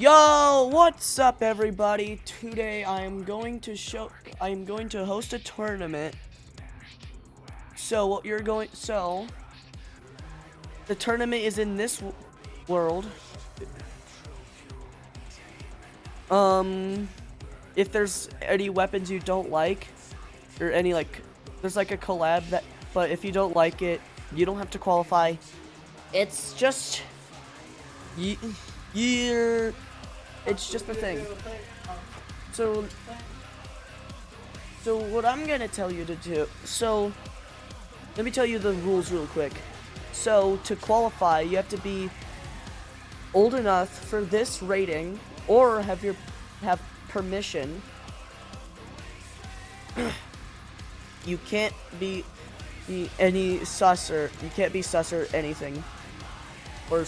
Yo, what's up everybody? Today I am going to host a tournament. The tournament is in this world. If there's any weapons you don't like or any there's like a collab but if you don't like it, you don't have to qualify. It's just you're it's just a thing. So what I'm gonna tell you to do. So let me tell you the rules real quick. So to qualify, you have to be old enough for this rating, or have permission. You can't be any susser. You can't be sus or anything, or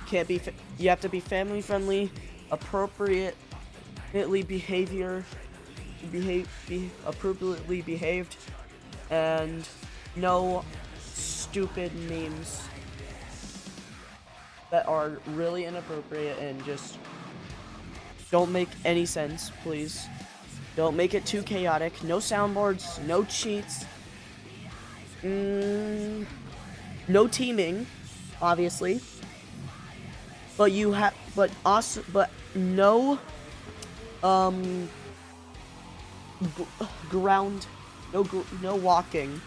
can't be. You have to be family friendly, appropriately appropriately behaved, and no stupid memes that are really inappropriate and just don't make any sense, please. Don't make it too chaotic. No soundboards, no cheats, no teaming, obviously. But no ground, no walking.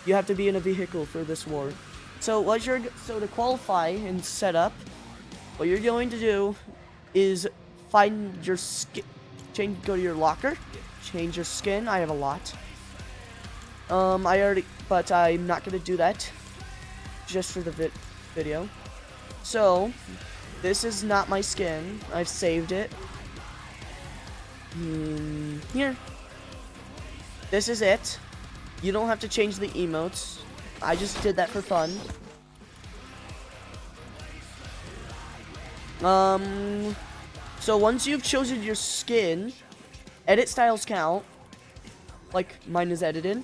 You have to be in a vehicle for this war. So to qualify and set up, what you're going to do is find your skin, go to your locker, change your skin. I have a lot. But I'm not gonna do that just for the video. So this is not my skin. I've saved it here. This is it. You don't have to change the emotes. I just did that for fun. So once you've chosen your skin, edit styles count. Like mine is edited.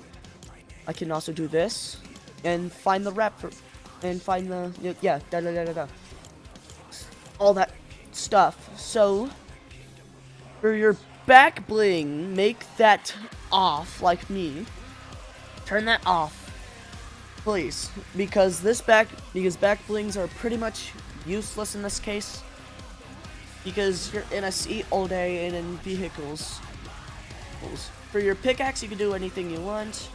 I can also do this and find the rep and find the all that stuff. So for your back bling, make that off like me. Turn that off, please, because back blings are pretty much useless in this case, because you're in a seat all day and in vehicles. For your pickaxe, you can do anything you want.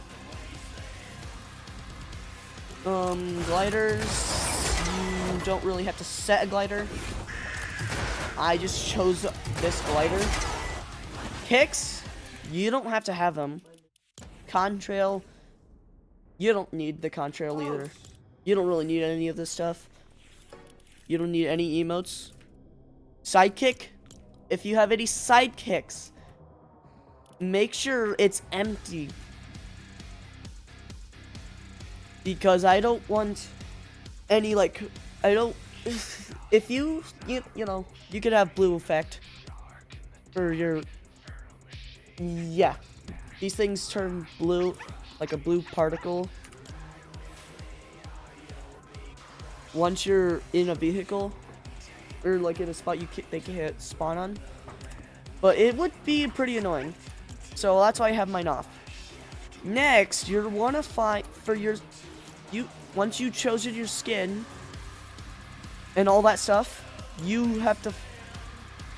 Gliders, you don't really have to set a glider. I just chose this glider. Kicks, you don't have to have them. Contrail, you don't need the contrail either. You don't really need any of this stuff. You don't need any emotes. Sidekick, if you have any sidekicks, make sure it's empty. Because I don't want any, if you know, you could have blue effect for your, these things turn blue, like a blue particle, once you're in a vehicle, or like in a spot they can hit spawn on. But it would be pretty annoying. So that's why I have mine off. Next, you'll want to find once you've chosen your skin and all that stuff, you have to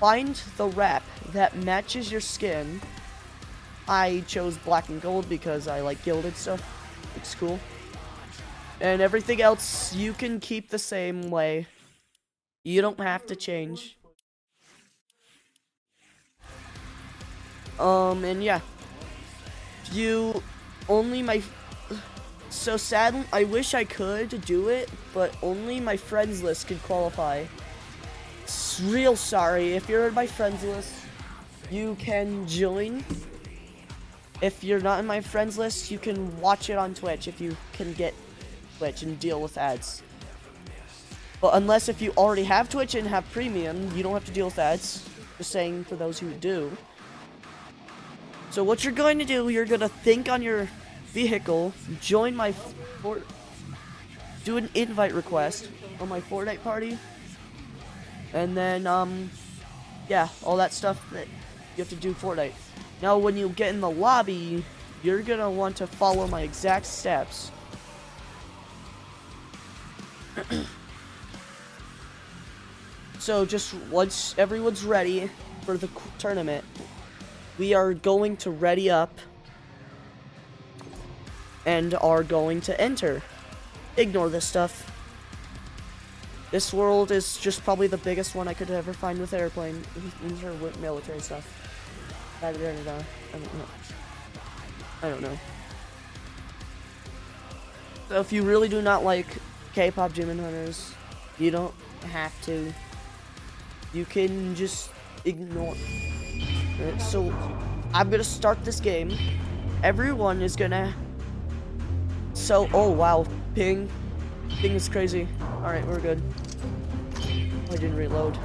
find the wrap that matches your skin. I chose black and gold because I like gilded stuff. It's cool. And everything else you can keep the same way. You don't have to change. And yeah. So sad, I wish I could do it, but only my friends list could qualify. Real sorry. If you're in my friends list, you can join. If you're not in my friends list, you can watch it on Twitch if you can get Twitch and deal with ads. But unless if you already have Twitch and have premium, you don't have to deal with ads. Just saying for those who do. So what you're going to do, you're going to think on your vehicle, join my do an invite request on my Fortnite party, and then yeah, all that stuff that you have to do Fortnite. Now, when you get in the lobby, you're gonna want to follow my exact steps. So just once everyone's ready for the tournament, we are going to ready up and are going to enter. Ignore this stuff. This world is just probably the biggest one I could ever find with airplane. These are military stuff. I don't know. I don't know. So if you really do not like K-pop Demon Hunters, you don't have to. You can just ignore. Right, so I'm gonna start this game. Everyone is gonna. So oh wow, ping is crazy. All right, we're good. I didn't reload.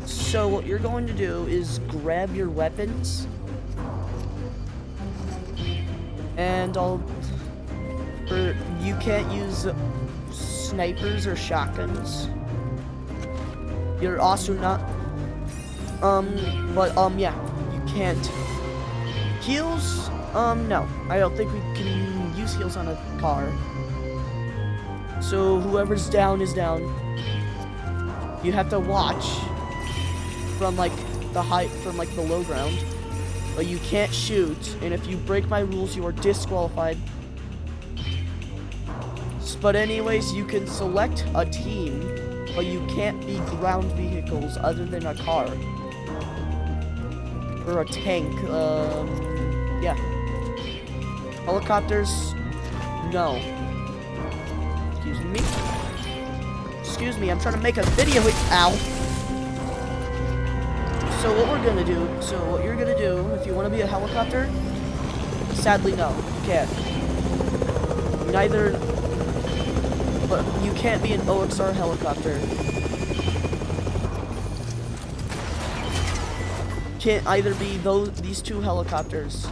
So what you're going to do is grab your weapons, and you can't use snipers or shotguns. You're also not, yeah, you can't. Heals, no, I don't think we can use heals on a car. So whoever's down is down. You have to watch from like the low ground, but you can't shoot, and if you break my rules, you are disqualified. But anyways, you can select a team, but you can't be ground vehicles other than a car or a tank. Yeah. Helicopters, no. Excuse me, I'm trying to make a video. Ow. So what you're gonna do, if you want to be a helicopter, sadly no, you can't. But you can't be an OXR helicopter. Can't either be these two helicopters.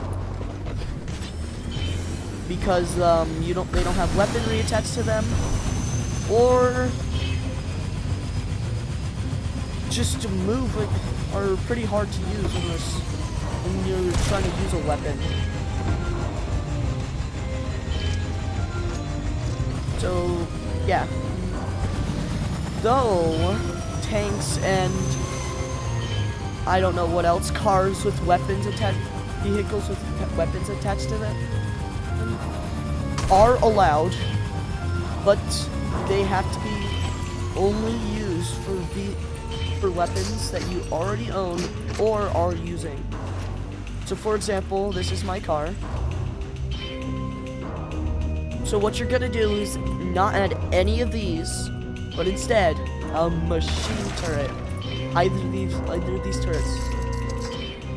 Because they don't have weaponry attached to them, or just to move are pretty hard to use when you're trying to use a weapon. So yeah, though tanks and I don't know what else, cars with weapons attached, vehicles with weapons attached to them are allowed, but they have to be only used for weapons that you already own or are using. So for example, this is my car. So what you're gonna do is not add any of these, but instead a machine turret. Either these turrets,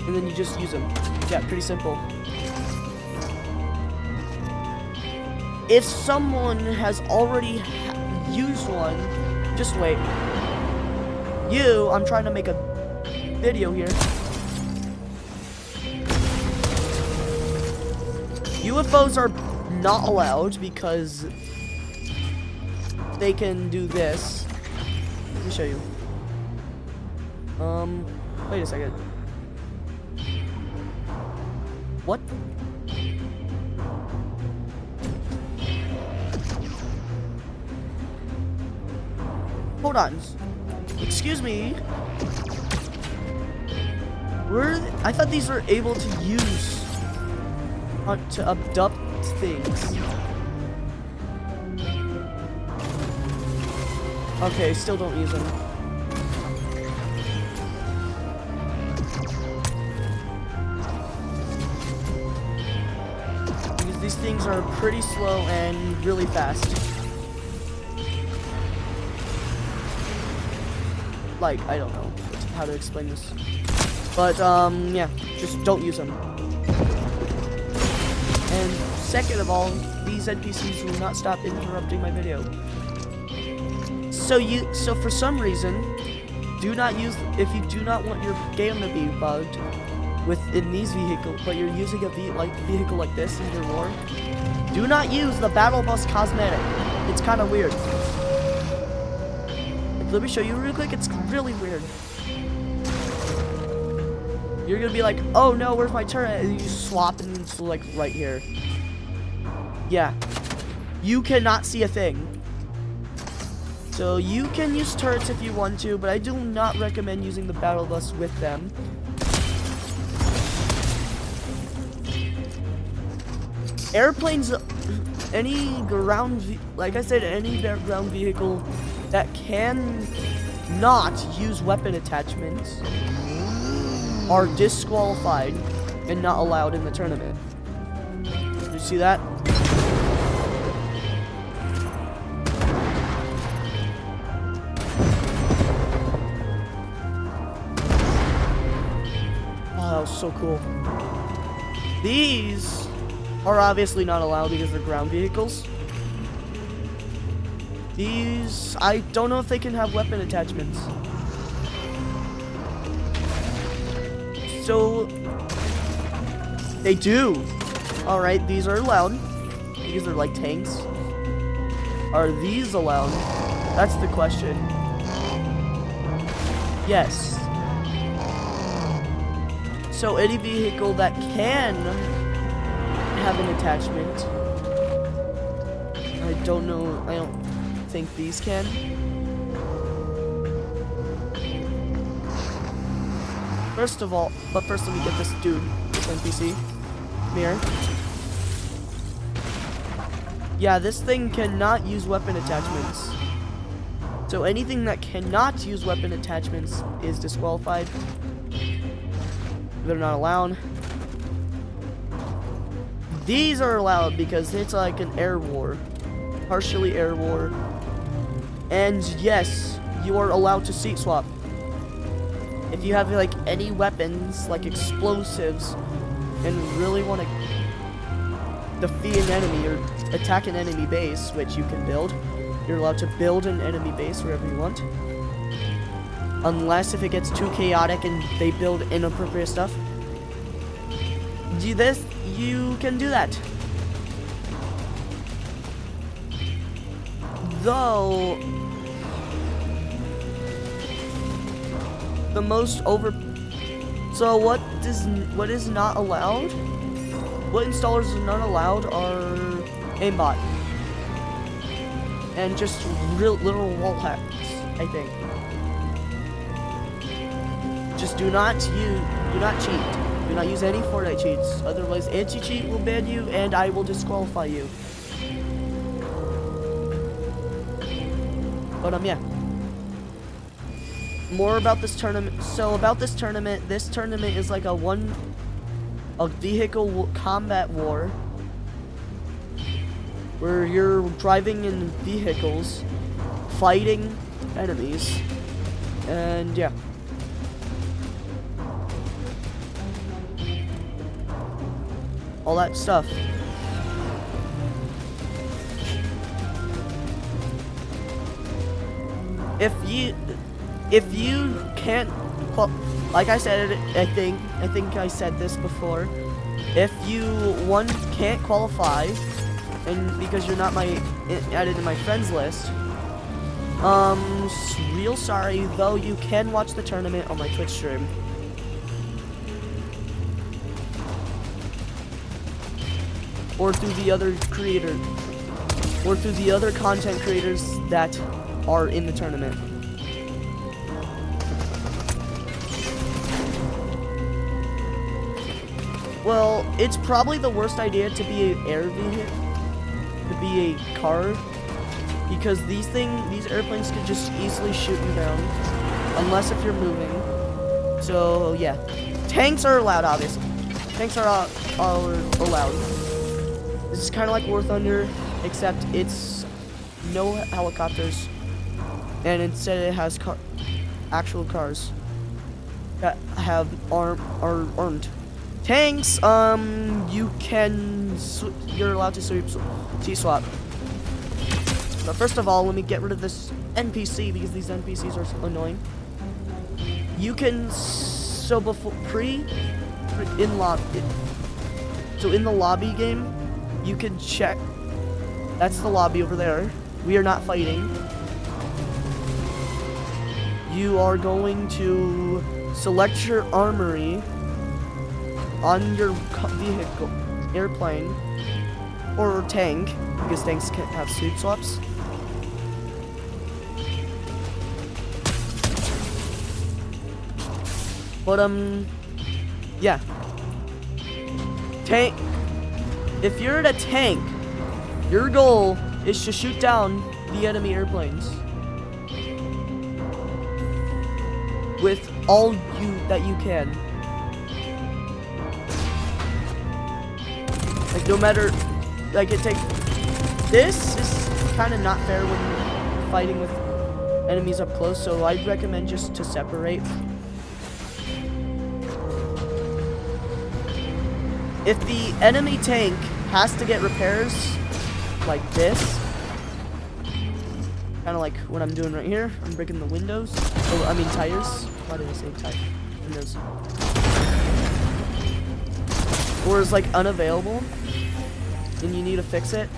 and then you just use them. Yeah, pretty simple. If someone has already used one, just wait. I'm trying to make a video here. UFOs are not allowed because they can do this. Let me show you. Wait a second. What? Hold on. Excuse me. I thought these were able to use to abduct things. Okay, still don't use them. Because these things are pretty slow and really fast. Like, I don't know how to explain this. But, yeah, just don't use them. And second of all, these NPCs will not stop interrupting my video. So for some reason, if you do not want your game to be bugged within these vehicles, but you're using a vehicle like this in your war, do not use the Battle Bus cosmetic. It's kind of weird. Let me show you real quick. It's really weird. you're gonna be like, oh no, where's my turret? And you swap and it's like right here. Yeah. You cannot see a thing. So you can use turrets if you want to, but I do not recommend using the battle bus with them. Airplanes, any ground, like I said, any ground vehicle that can not use weapon attachments are disqualified and not allowed in the tournament. You see that? Oh, that was so cool. These are obviously not allowed because they're ground vehicles. These, I don't know if they can have weapon attachments. So, they do. Alright, these are allowed. These are like tanks. Are these allowed? That's the question. Yes. So, any vehicle that can have an attachment. I don't know, I don't think these can. First let me get this dude, this NPC. Come here. Yeah, this thing cannot use weapon attachments. So anything that cannot use weapon attachments is disqualified. They're not allowed. These are allowed because it's like an air war. Partially air war. And yes, you are allowed to seat swap. If you have like any weapons, like explosives, and really want to defeat an enemy or attack an enemy base, which you can build, you're allowed to build an enemy base wherever you want. Unless if it gets too chaotic and they build inappropriate stuff. You can do that. Though the most so what is not allowed? What installers are not allowed are aimbot and just little wall hacks, I think. Just do not cheat. Do not use any Fortnite cheats. Otherwise, anti-cheat will ban you, and I will disqualify you. But yeah. More about this tournament. So about this tournament is like a vehicle combat war, where you're driving in vehicles, fighting enemies, and yeah. All that stuff. If you can't, like I said, I think I said this before. If you can't qualify, and because you're not added in my friends list, real sorry. Though you can watch the tournament on my Twitch stream. Or through the other creator, or through the other content creators that are in the tournament. Well, it's probably the worst idea to be an air vehicle, to be a car, because these airplanes could just easily shoot you down, unless if you're moving. So yeah, tanks are allowed, obviously. Tanks are allowed. This is kind of like War Thunder, except it's no helicopters, and instead it has actual cars that are armed. Tanks, you're allowed to T-swap. But first of all, let me get rid of this NPC because these NPCs are annoying. You can, so in the lobby game, you can check. That's the lobby over there. We are not fighting. You are going to select your armory on your vehicle, airplane, or tank, because tanks can have suit swaps. But yeah. Tank. If you're in a tank, your goal is to shoot down the enemy airplanes with all that you can. Like, no matter, like, it takes. This is kind of not fair when you're fighting with enemies up close, so I'd recommend just to separate. If the enemy tank has to get repairs like this, kind of like what I'm doing right here, I'm breaking the windows. Oh, I mean tires. Why did I say tires? Windows. Or is like unavailable, and you need to fix it,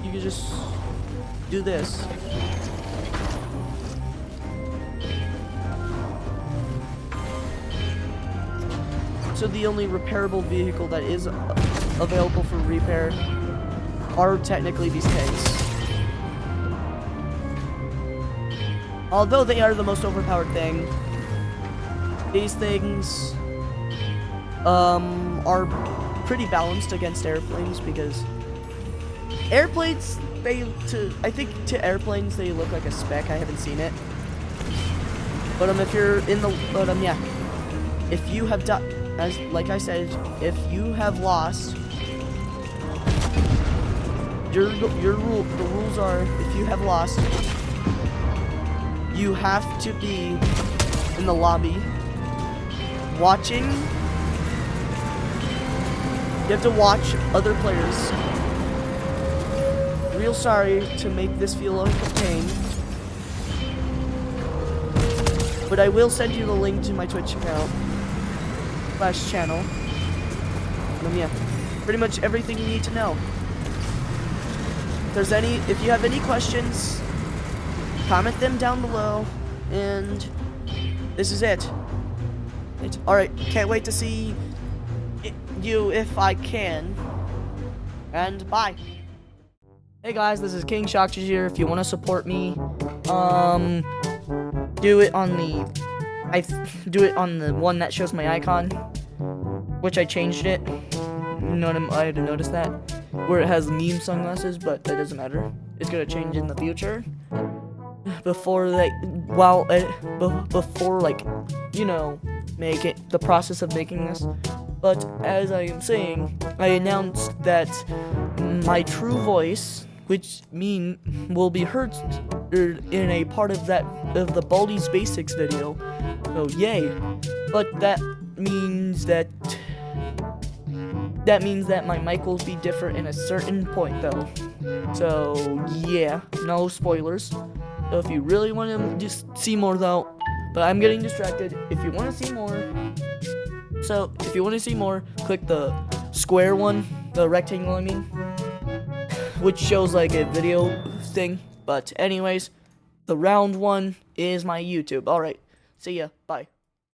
you can just do this. So the only repairable vehicle that is available for repair are technically these tanks. Although they are the most overpowered thing, these things are pretty balanced against airplanes, because airplanes, I think to airplanes they look like a speck. I haven't seen it. But if you're in the, yeah, if you have done, like I said, if you have lost, the rules are, if you have lost, you have to be in the lobby watching. You have to watch other players. Real sorry to make this feel like a pain, but I will send you the link to my Twitch account / channel. Yeah, pretty much everything you need to know. If you have any questions, comment them down below, and this is it. Alright, can't wait to see you if I can, and bye. Hey guys, this is King Shocked here. If you want to support me, do it on the one that shows my icon, which I changed it. I had to notice that, where it has meme sunglasses, but that doesn't matter. It's gonna change in the future. Before make it the process of making this. But as I am saying, I announced that my true voice, which will be heard in a part of the Baldi's Basics video. So yay! But that means that my mic will be different in a certain point, though. So yeah, no spoilers. So if you really want to just see more, though, but I'm getting distracted. If you want to see more, click the square one, the rectangle, I mean, which shows like a video thing. But anyways, the round one is my YouTube. Alright, see ya, bye.